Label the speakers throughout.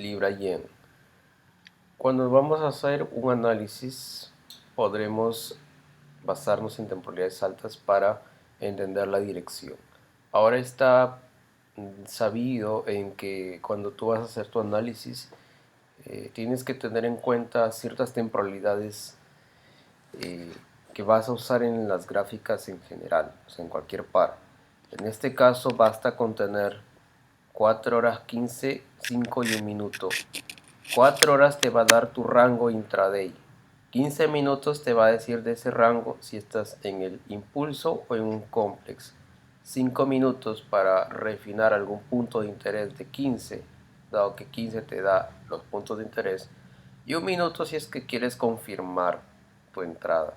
Speaker 1: Libra-Yen. Cuando vamos a hacer un análisis, podremos basarnos en temporalidades altas para entender la dirección. Ahora está sabido en que cuando tú vas a hacer tu análisis, tienes que tener en cuenta ciertas temporalidades eh, que vas a usar en las gráficas en general, o sea, en cualquier par. En este caso basta con tener 4 horas 15, 5 y 1 minuto. 4 horas te va a dar tu rango intraday. 15 minutos te va a decir de ese rango si estás en el impulso o en un complex. 5 minutos para refinar algún punto de interés de 15, dado que 15 te da los puntos de interés. Y 1 minuto si es que quieres confirmar tu entrada.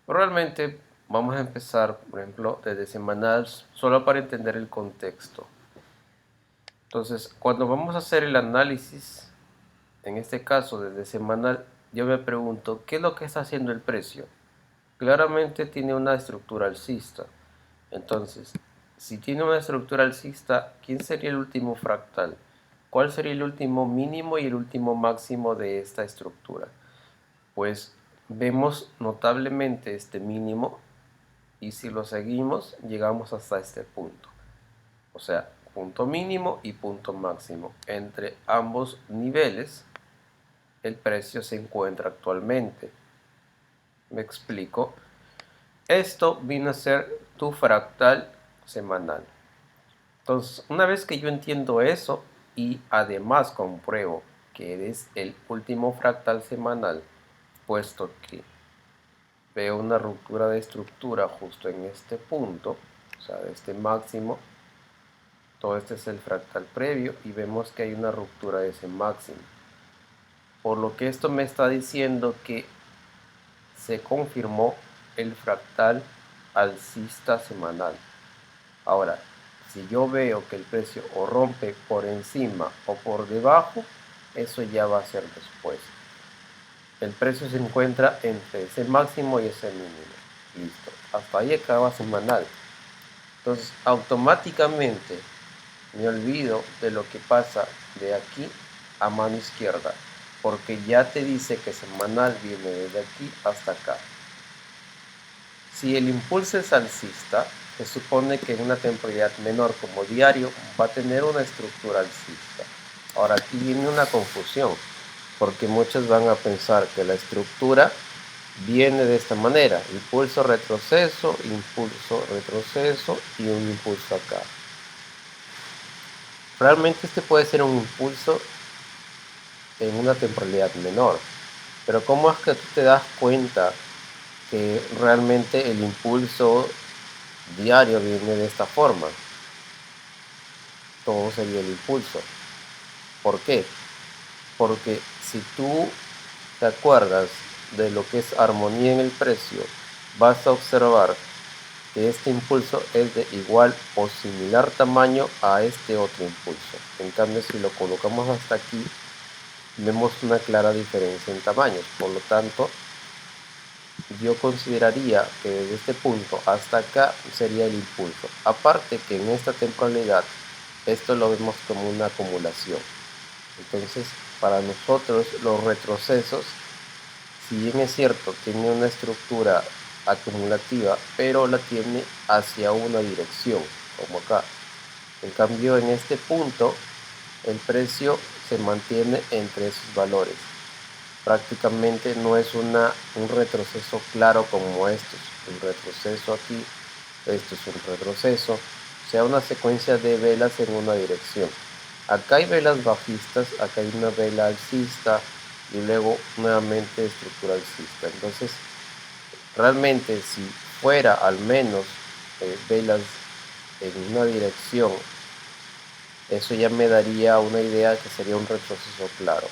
Speaker 1: Realmente vamos a empezar, por ejemplo, desde semanal, solo para entender el contexto. Entonces, cuando vamos a hacer el análisis, en este caso desde semanal, yo me pregunto, ¿qué es lo que está haciendo el precio? Claramente tiene una estructura alcista. Entonces, si tiene una estructura alcista, ¿quién sería el último fractal? ¿Cuál sería el último mínimo y el último máximo de esta estructura? Pues vemos notablemente este mínimo y si lo seguimos llegamos hasta este punto. O sea, punto mínimo y punto máximo. Entre ambos niveles el precio se encuentra actualmente. ¿Me explico? Esto viene a ser tu fractal semanal. Entonces, una vez que yo entiendo eso y además compruebo que eres el último fractal semanal, puesto que veo una ruptura de estructura justo en este punto, o sea, de este máximo, todo este es el fractal previo y vemos que hay una ruptura de ese máximo. Por lo que esto me está diciendo que se confirmó el fractal alcista semanal. Ahora, si yo veo que el precio o rompe por encima o por debajo, eso ya va a ser después. El precio se encuentra entre ese máximo y ese mínimo. Listo. Hasta ahí acaba semanal. Entonces, automáticamente me olvido de lo que pasa de aquí a mano izquierda, porque ya te dice que semanal viene desde aquí hasta acá. Si el impulso es alcista, se supone que en una temporalidad menor como diario va a tener una estructura alcista. Ahora aquí viene una confusión, porque muchos van a pensar que la estructura viene de esta manera: impulso, retroceso y un impulso acá. Realmente este puede ser un impulso en una temporalidad menor, pero ¿cómo es que tú te das cuenta que realmente el impulso diario viene de esta forma? Todo sería el impulso. ¿Por qué? Porque si tú te acuerdas de lo que es armonía en el precio, vas a observar que este impulso es de igual o similar tamaño a este otro impulso. En cambio, si lo colocamos hasta aquí, vemos una clara diferencia en tamaños. Por lo tanto, yo consideraría que desde este punto hasta acá sería el impulso. Aparte que en esta temporalidad esto lo vemos como una acumulación. Entonces, para nosotros los retrocesos, si bien es cierto, tiene una estructura acumulativa, pero la tiene hacia una dirección, como acá. En cambio, en este punto, el precio se mantiene entre esos valores. Prácticamente no es un retroceso claro como estos. Un retroceso aquí, esto es un retroceso, o sea, una secuencia de velas en una dirección. Acá hay velas bajistas, acá hay una vela alcista y luego nuevamente estructura alcista. Entonces, realmente si fuera al menos velas en una dirección, eso ya me daría una idea que sería un retroceso claro.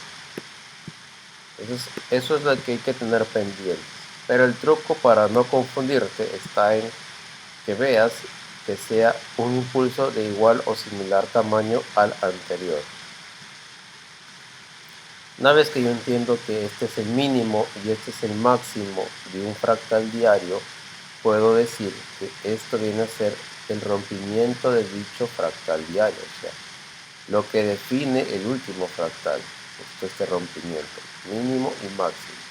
Speaker 1: Entonces, eso es lo que hay que tener pendiente. Pero el truco para no confundirte está en que veas que sea un impulso de igual o similar tamaño al anterior. Una vez que yo entiendo que este es el mínimo y este es el máximo de un fractal diario, puedo decir que esto viene a ser el rompimiento de dicho fractal diario. O sea, lo que define el último fractal, este rompimiento, mínimo y máximo.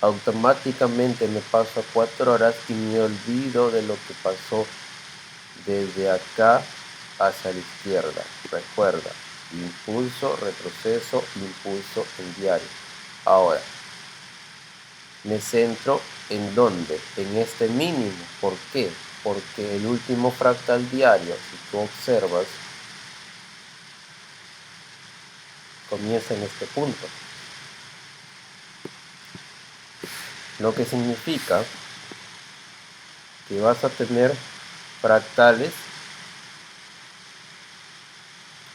Speaker 1: Automáticamente me paso a 4 horas y me olvido de lo que pasó desde acá hacia la izquierda. Recuerda, impulso, retroceso, impulso en diario. Ahora, me centro en dónde, en este mínimo. ¿Por qué? Porque el último fractal diario, si tú observas, comienza en este punto. Lo que significa que vas a tener fractales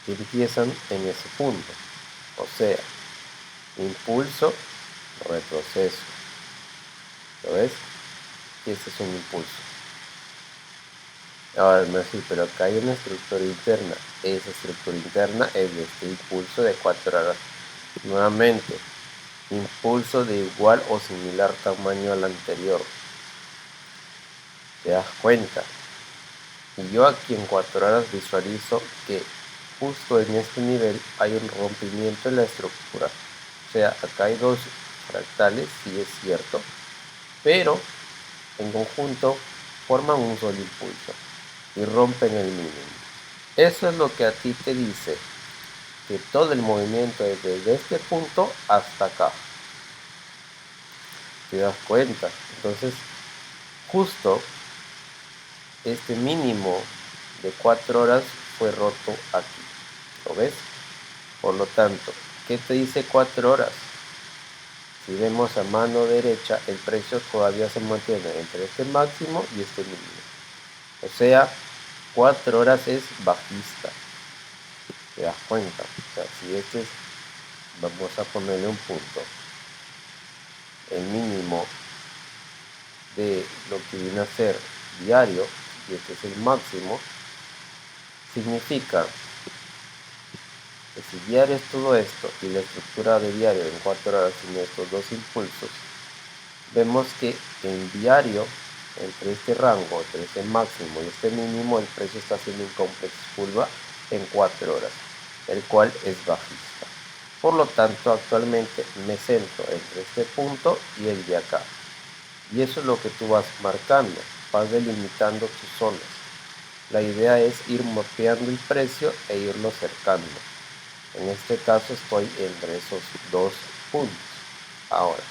Speaker 1: que empiezan en ese punto. O sea, impulso, retroceso. ¿Lo ves? Y este es un impulso. Ahora me decís, pero acá hay una estructura interna. Esa estructura interna es de este impulso de 4 horas. Nuevamente, impulso de igual o similar tamaño al anterior. ¿Te das cuenta? Y yo aquí en 4 horas visualizo que justo en este nivel hay un rompimiento en la estructura. O sea, acá hay dos fractales, sí es cierto, pero en conjunto forman un solo impulso y rompen el mínimo. Eso es lo que a ti te dice que todo el movimiento es desde este punto hasta acá. ¿Te das cuenta? Entonces, justo este mínimo de 4 horas fue roto aquí. ¿Lo ves? Por lo tanto, ¿qué te dice 4 horas? Si vemos a mano derecha, el precio todavía se mantiene entre este máximo y este mínimo. O sea, 4 horas es bajista. ¿Te das cuenta? O sea, si este es, vamos a ponerle un punto, el mínimo de lo que viene a ser diario, y este es el máximo, significa que si diario es todo esto y la estructura de diario en 4 horas tiene estos dos impulsos, vemos que en diario, entre este rango, entre este máximo y este mínimo, el precio está haciendo un complex curva en 4 horas, el cual es bajista. Por lo tanto, actualmente me centro entre este punto y el de acá. Y eso es lo que tú vas marcando, vas delimitando tus zonas. La idea es ir mapeando el precio e irlo cercando. En este caso estoy entre esos dos puntos. Ahora,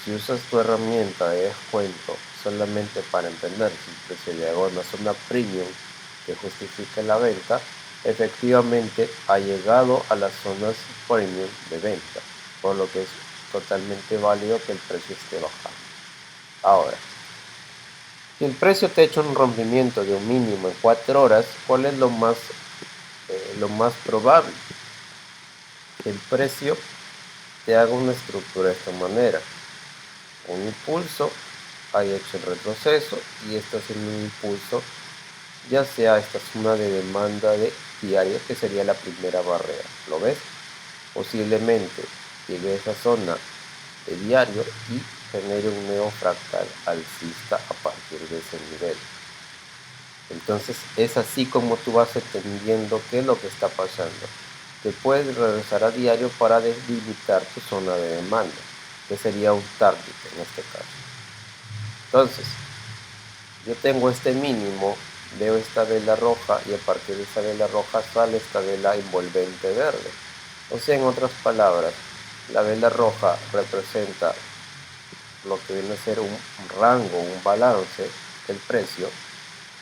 Speaker 1: si usas tu herramienta de descuento solamente para entender si el precio llegó a una zona premium que justifique la venta, efectivamente ha llegado a las zonas premium de venta, por lo que es totalmente válido que el precio esté bajando. Ahora, si el precio te ha hecho un rompimiento de un mínimo en 4 horas, ¿cuál es lo más probable? Que el precio te haga una estructura de esta manera. Un impulso, haya hecho el retroceso y está haciendo un impulso, ya sea esta zona de demanda de diaria, que sería la primera barrera. ¿Lo ves? Posiblemente llegue a esa zona de diario y genere un nuevo fractal alcista a partir de ese nivel. Entonces es así como tú vas entendiendo qué es lo que está pasando. Te puedes regresar a diario para delimitar tu zona de demanda, que sería un target en este caso. Entonces, yo tengo este mínimo, veo esta vela roja y a partir de esa vela roja sale esta vela envolvente verde. O sea, en otras palabras, la vela roja representa lo que viene a ser un rango, un balance del precio,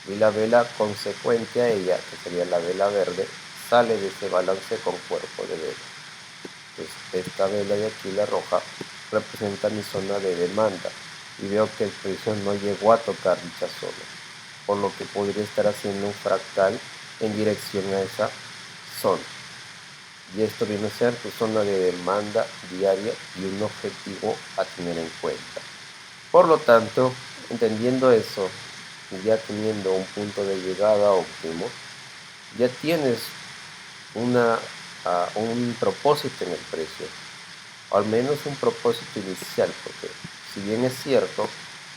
Speaker 1: y la vela consecuente a ella, que sería la vela verde, sale de ese balance con cuerpo de vela. Entonces, esta vela de aquí, la roja, representa mi zona de demanda y veo que el precio no llegó a tocar dicha zona, por lo que podría estar haciendo un fractal en dirección a esa zona. Y esto viene a ser tu zona de demanda diaria y un objetivo a tener en cuenta. Por lo tanto, entendiendo eso y ya teniendo un punto de llegada óptimo, ya tienes un propósito en el precio, o al menos un propósito inicial, porque si bien es cierto,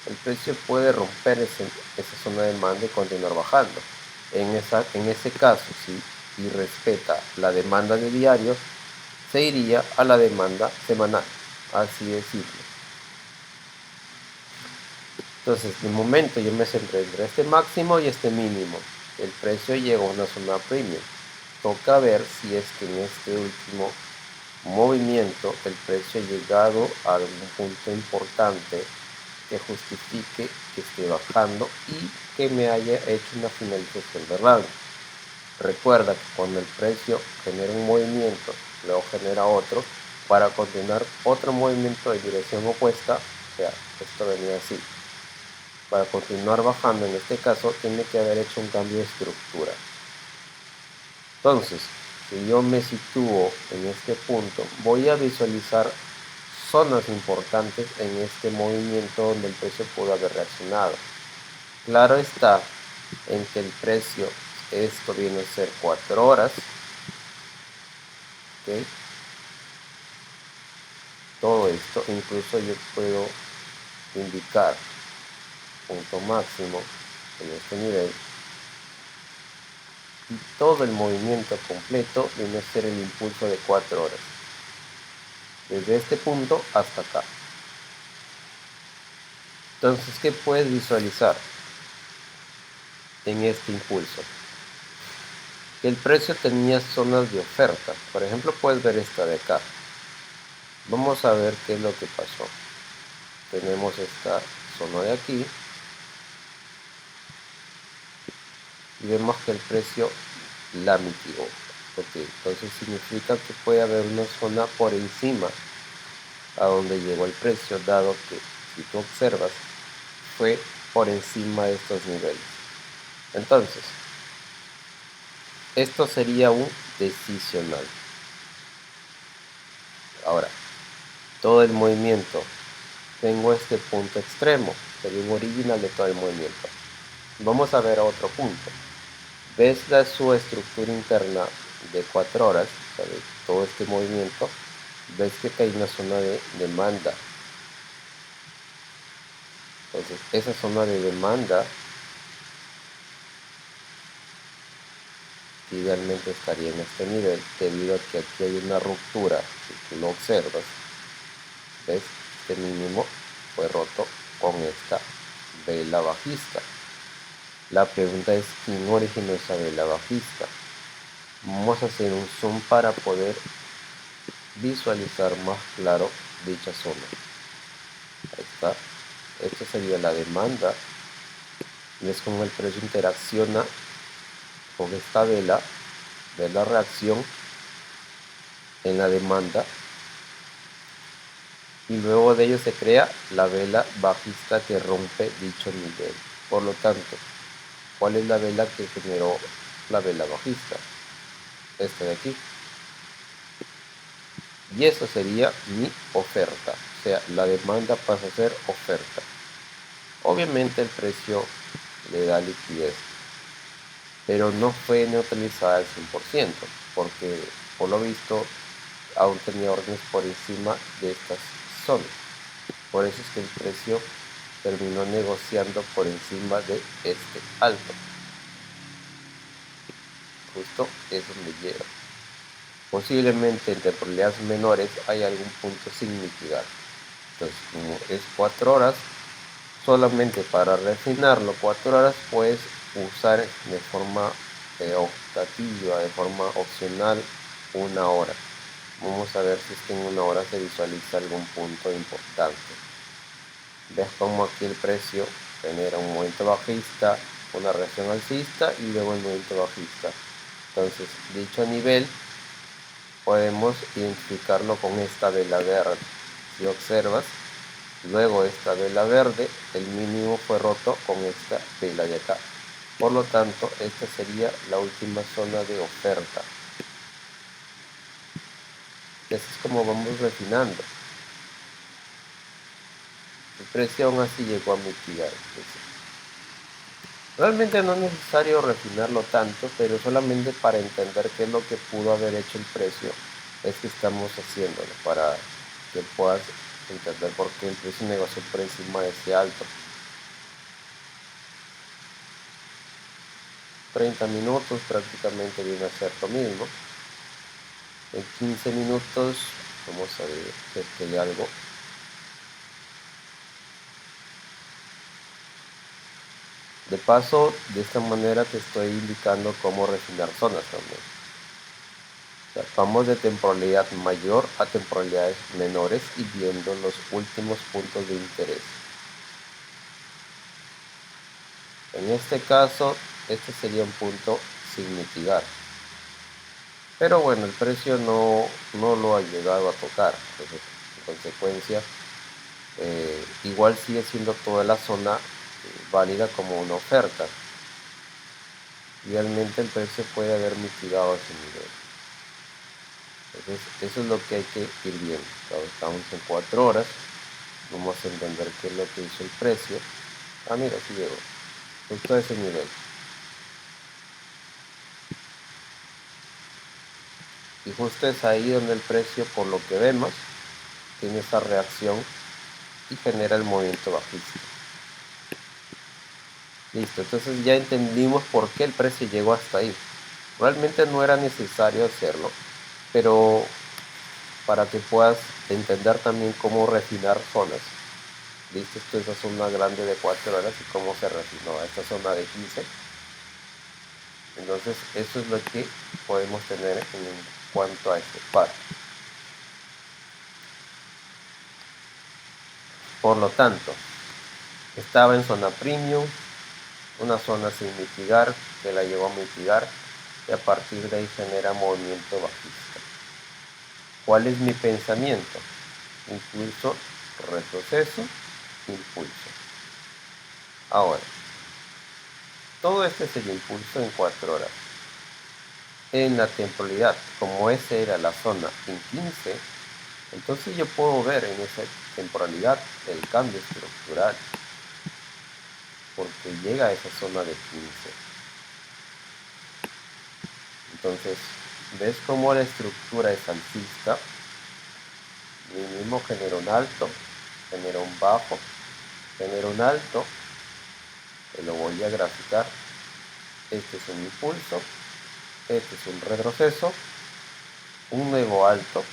Speaker 1: el precio puede romper esa zona de demanda y continuar bajando. En ese caso, si y respeta la demanda de diario, se iría a la demanda semanal. Así de simple. Entonces, de momento yo me centré entre este máximo y este mínimo. El precio llegó a una zona premium. Toca ver si es que en este último movimiento el precio ha llegado a algún punto importante que justifique que esté bajando y que me haya hecho una finalización de rango. Recuerda que cuando el precio genera un movimiento, luego genera otro, para continuar otro movimiento de dirección opuesta, o sea, esto venía así. Para continuar bajando, en este caso, tiene que haber hecho un cambio de estructura. Entonces, si yo me sitúo en este punto, voy a visualizar zonas importantes en este movimiento donde el precio pudo haber reaccionado. Claro está en que el precio, esto viene a ser 4 horas, ¿okay? Todo esto, incluso yo puedo indicar punto máximo en este nivel y todo el movimiento completo viene a ser el impulso de 4 horas, desde este punto hasta acá. Entonces, ¿qué puedes visualizar en este impulso? Que el precio tenía zonas de oferta. Por ejemplo, puedes ver esta de acá. Vamos a ver qué es lo que pasó. Tenemos esta zona de aquí y vemos que el precio la mitigó. Okay, entonces significa que puede haber una zona por encima a donde llegó el precio, dado que si tú observas fue por encima de estos niveles. Entonces, esto sería un decisional. Ahora, todo el movimiento, tengo este punto extremo, sería un original de todo el movimiento. Vamos a ver otro punto. ¿Ves su estructura interna de 4 horas, o sea, de todo este movimiento? Ves que hay una zona de demanda. Entonces, esa zona de demanda idealmente estaría en este nivel, debido a que aquí hay una ruptura. Si tú lo observas, ves, este mínimo fue roto con esta vela bajista. La pregunta es, ¿quién originó esa vela bajista? Vamos a hacer un zoom para poder visualizar más claro dicha zona. Ahí está. Esto sería la demanda. Ves cómo el precio interacciona con esta vela, ves la reacción en la demanda y luego de ello se crea la vela bajista que rompe dicho nivel. Por lo tanto, ¿cuál es la vela que generó la vela bajista? Esta de aquí. Y eso sería mi oferta, o sea, la demanda pasa a ser oferta. Obviamente el precio le da liquidez, pero no fue neutralizada al 100%, porque por lo visto aún tenía órdenes por encima de estas zonas. Por eso es que el precio terminó negociando por encima de este alto. Justo es donde llega. Posiblemente entre probabilidades menores hay algún punto sin mitigar. Entonces, como es 4 horas, solamente para refinarlo 4 horas puedes usar de forma optativa, de forma opcional, 1 hora. Vamos a ver si es que en 1 hora se visualiza algún punto importante. Ves como aquí el precio genera un movimiento bajista, una reacción alcista y luego el movimiento bajista. Entonces, dicho nivel podemos identificarlo con esta vela verde. Si observas, luego esta vela verde, el mínimo fue roto con esta vela de acá. Por lo tanto, esta sería la última zona de oferta. Y así es como vamos refinando. El precio aún así llegó a mitigar. Realmente no es necesario refinarlo tanto, pero solamente para entender qué es lo que pudo haber hecho el precio es que estamos haciéndolo, para que puedas entender por qué el precio negoció por encima de ese alto. 30 minutos prácticamente viene a ser lo mismo. En 15 minutos vamos a ver si es que hay algo. De paso, de esta manera te estoy indicando cómo refinar zonas también. O sea, vamos de temporalidad mayor a temporalidades menores y viendo los últimos puntos de interés. En este caso, este sería un punto sin mitigar. Pero bueno, el precio no lo ha llegado a tocar. Entonces, en consecuencia, igual sigue siendo toda la zona válida como una oferta. Realmente el precio puede haber mitigado ese nivel. Entonces, eso es lo que hay que ir viendo. Estamos en 4 horas. Vamos a entender qué es lo que hizo el precio. Ah, mira, sí llegó. Justo a ese nivel. Y justo es ahí donde el precio, por lo que vemos, tiene esa reacción y genera el movimiento bajista. Listo, entonces ya entendimos por qué el precio llegó hasta ahí. Realmente no era necesario hacerlo, pero para que puedas entender también cómo refinar zonas. Listo, esto es la zona grande de 4 horas y cómo se refinó a esta zona de 15. Entonces eso es lo que podemos tener en cuanto a este par. Por lo tanto, estaba en zona premium, una zona sin mitigar, que la llegó a mitigar y a partir de ahí genera movimiento bajista. ¿Cuál es mi pensamiento? Impulso, retroceso, impulso. Ahora, todo este es el impulso en 4 horas. En la temporalidad, como esa era la zona en 15, entonces yo puedo ver en esa temporalidad el cambio estructural, porque llega a esa zona de 15. Entonces, ¿ves cómo la estructura es alcista? Mínimo genera un alto, genera un bajo, genera un alto, que lo voy a graficar. Este es un impulso, este es un retroceso, un nuevo alto,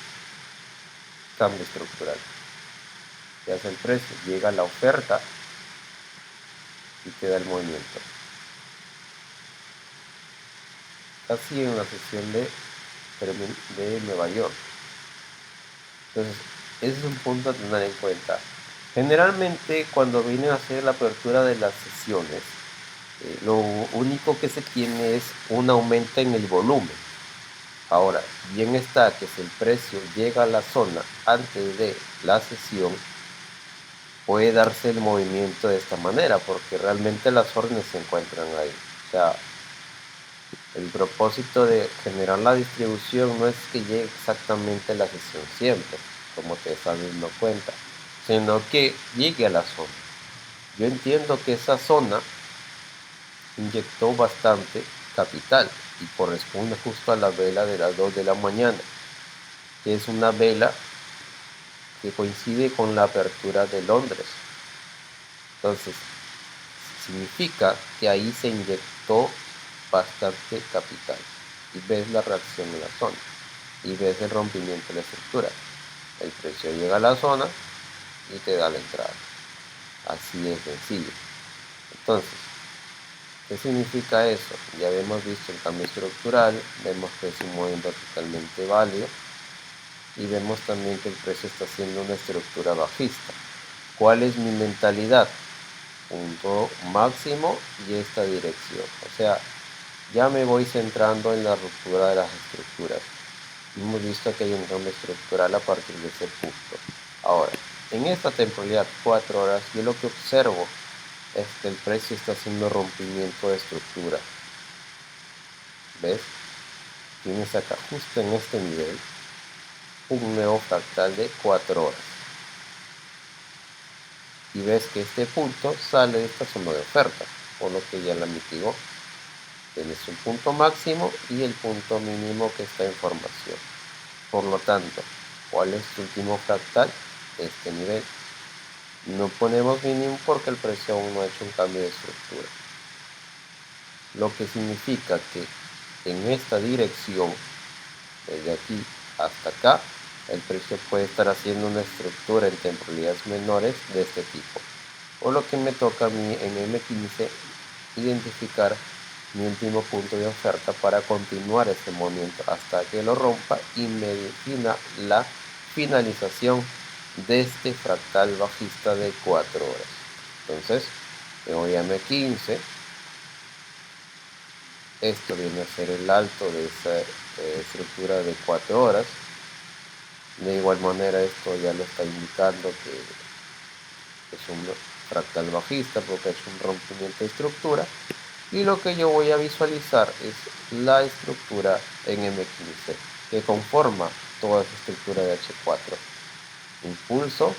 Speaker 1: cambio estructural. ¿Qué hace el precio? Llega a la oferta y te da el movimiento. Así en una sesión de Nueva York. Entonces, ese es un punto a tener en cuenta. Generalmente cuando vienen a hacer la apertura de las sesiones, lo único que se tiene es un aumento en el volumen. Ahora, bien está que si el precio llega a la zona antes de la sesión, puede darse el movimiento de esta manera, porque realmente las órdenes se encuentran ahí. O sea, el propósito de generar la distribución no es que llegue exactamente la sesión siempre, como te estás dando cuenta, sino que llegue a la zona. Yo entiendo que esa zona inyectó bastante capital y corresponde justo a la vela de las 2 de la mañana, que es una vela que coincide con la apertura de Londres. Entonces, significa que ahí se inyectó bastante capital y ves la reacción en la zona y ves el rompimiento de la estructura. El precio llega a la zona y te da la entrada. Así de sencillo. Entonces, ¿qué significa eso? Ya hemos visto el cambio estructural, vemos que es un movimiento totalmente válido y vemos también que el precio está haciendo una estructura bajista. ¿Cuál es mi mentalidad? Punto máximo y esta dirección. O sea, ya me voy centrando en la ruptura de las estructuras. Hemos visto que hay un cambio estructural a partir de ese punto. Ahora, en esta temporalidad 4 horas, yo lo que observo es que el precio está haciendo rompimiento de estructura. ¿Ves? Tienes acá justo en este nivel un nuevo fractal de 4 horas. Y ves que este punto sale de esta zona de oferta, por lo que ya la mitigó. Tienes un punto máximo y el punto mínimo que está en formación. Por lo tanto, ¿cuál es tu último fractal? Este nivel. No ponemos mínimo porque el precio aún no ha hecho un cambio de estructura. lo que significa que en esta dirección, desde aquí hasta acá, el precio puede estar haciendo una estructura en temporalidades menores de este tipo. O lo que me toca a mí en M15 identificar mi último punto de oferta para continuar este movimiento hasta que lo rompa y me defina la finalización de este fractal bajista de 4 horas. Entonces me voy a M15. Esto viene a ser el alto de esa estructura de 4 horas. De igual manera esto ya lo está indicando que es un fractal bajista porque es un rompimiento de estructura. Y lo que yo voy a visualizar es la estructura en M15 que conforma toda esa estructura de H4. Impulso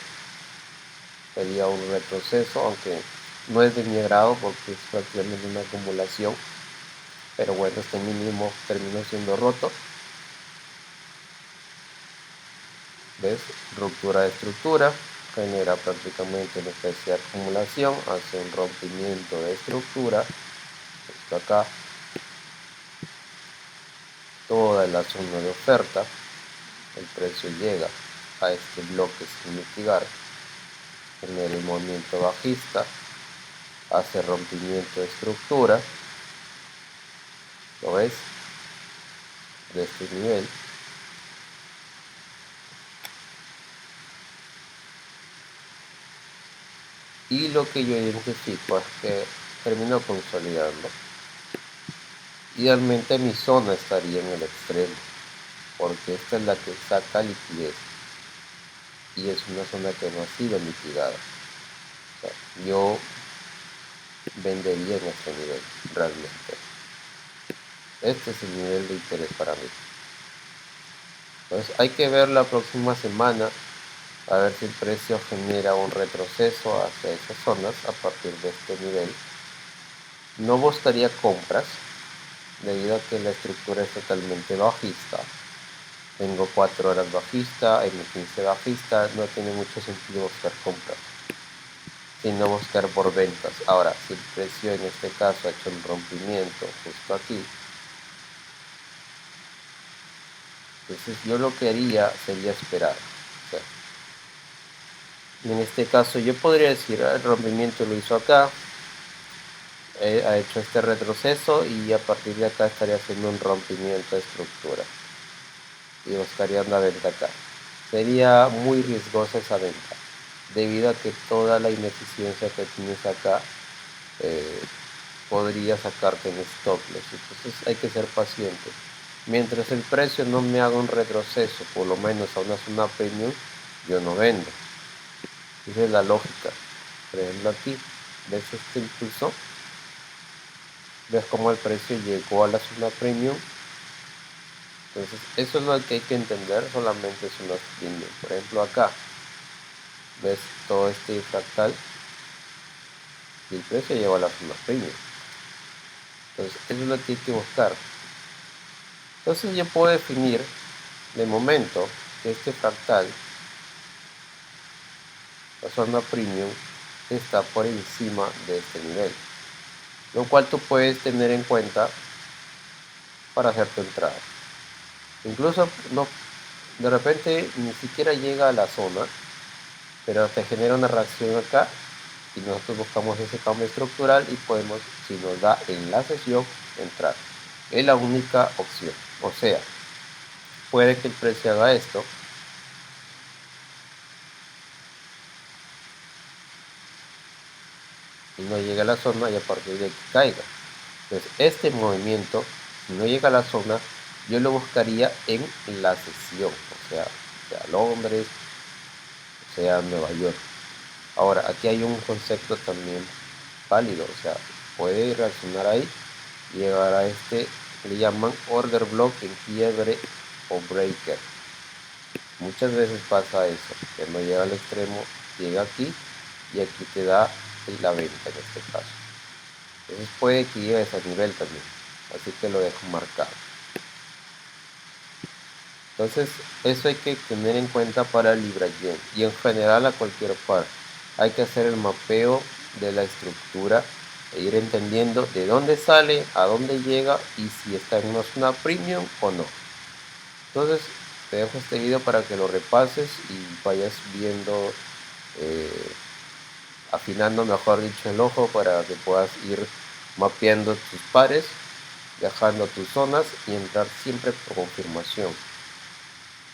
Speaker 1: sería un retroceso, aunque no es de mi agrado porque es prácticamente una acumulación, pero bueno, este mínimo terminó siendo roto. ¿Ves? Ruptura de estructura genera prácticamente una especie de acumulación, hace un rompimiento de estructura. Esto acá, toda la zona de oferta, el precio llega a este bloque sin mitigar, genera el movimiento bajista, hace rompimiento de estructura, ¿lo ves? De este nivel. Y lo que yo identifico es que termino consolidando. Idealmente mi zona estaría en el extremo, porque esta es la que saca liquidez y es una zona que no ha sido mitigada. O sea, yo vendería en este nivel realmente. Este es el nivel de interés para mí. Entonces hay que ver la próxima semana a ver si el precio genera un retroceso hacia esas zonas a partir de este nivel. No buscaría compras debido a que la estructura es totalmente bajista. Tengo 4 horas bajista, M15 bajista, no tiene mucho sentido buscar compras, sino buscar por ventas. Ahora, si el precio en este caso ha hecho un rompimiento justo aquí, entonces yo lo que haría sería esperar. O sea, en este caso yo podría decir, el rompimiento lo hizo acá, ha hecho este retroceso y a partir de acá estaría haciendo un rompimiento de estructura y buscaría una venta acá. Sería muy riesgosa esa venta debido a que toda la ineficiencia que tienes acá podría sacarte en stop loss. Entonces hay que ser paciente. Mientras el precio no me haga un retroceso, por lo menos a una zona premium, yo no vendo. Esa es la lógica. Por ejemplo aquí, ¿ves este impulso? ¿Ves cómo el precio llegó a la zona premium? Entonces eso es lo que hay que entender, solamente es una premium. Por ejemplo acá, ¿ves todo este fractal? Y el precio llegó a la zona premium. Entonces eso es lo que hay que buscar. Entonces yo puedo definir de momento que este fractal, la zona premium, está por encima de este nivel, lo cual tú puedes tener en cuenta para hacer tu entrada. Incluso no, de repente ni siquiera llega a la zona, pero te genera una reacción acá y nosotros buscamos ese cambio estructural y podemos, si nos da en la sesión, entrar. Es la única opción. O sea, puede que el precio haga esto y no llegue a la zona y a partir de aquí caiga. Entonces este movimiento, si no llega a la zona, yo lo buscaría en la sesión, sea Londres, sea Nueva York. Ahora, aquí hay un concepto también válido, o sea, puede reaccionar ahí y llegar a este, le llaman order block en quiebre o breaker. Muchas veces pasa eso, que no llega al extremo, llega aquí y aquí te da la venta en este caso. Entonces puede que llegue a ese nivel también, así que lo dejo marcado. Entonces eso hay que tener en cuenta para Libra Yen y en general a cualquier par. Hay que hacer el mapeo de la estructura e ir entendiendo de dónde sale, a dónde llega y si está en una zona premium o no. Entonces te dejo este video para que lo repases y vayas viendo, eh, afinando mejor dicho el ojo para que puedas ir mapeando tus pares, dejando tus zonas y entrar siempre por confirmación.